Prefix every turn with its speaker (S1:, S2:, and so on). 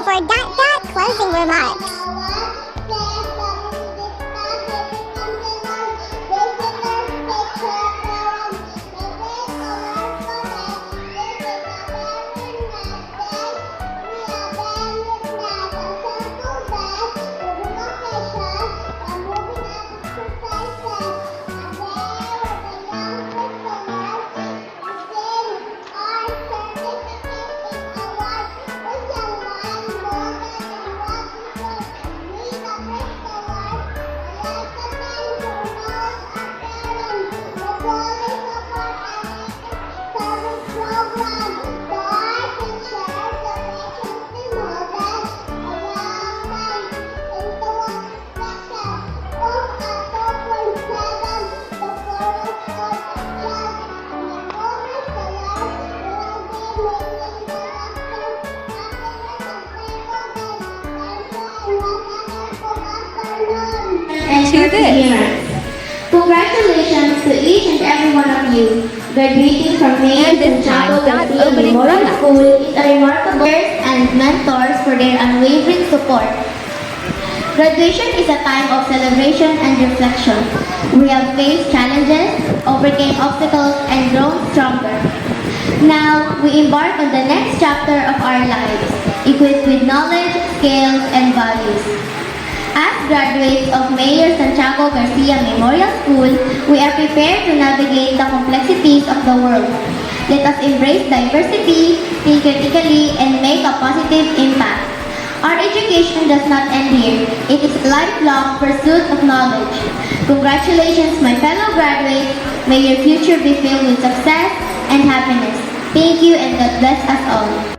S1: for closing remarks.
S2: And perseverance. Congratulations to each and every one of you. Graduating from Mayor Santiago Garcia Memorial School is a remarkable and mentors for their unwavering support. Graduation is a time of celebration and reflection. We have faced challenges, overcame obstacles, and grown stronger. Now, we embark on the next chapter of our lives, equipped with knowledge, skills, and values. As graduates of Mayor Santiago Garcia Memorial School, we are prepared to navigate the complexities of the world. Let us embrace diversity, think critically, and make a positive impact. Our education does not end here. It is a lifelong pursuit of knowledge. Congratulations, my fellow graduates. May your future be filled with success and happiness. Thank you, and God bless us all.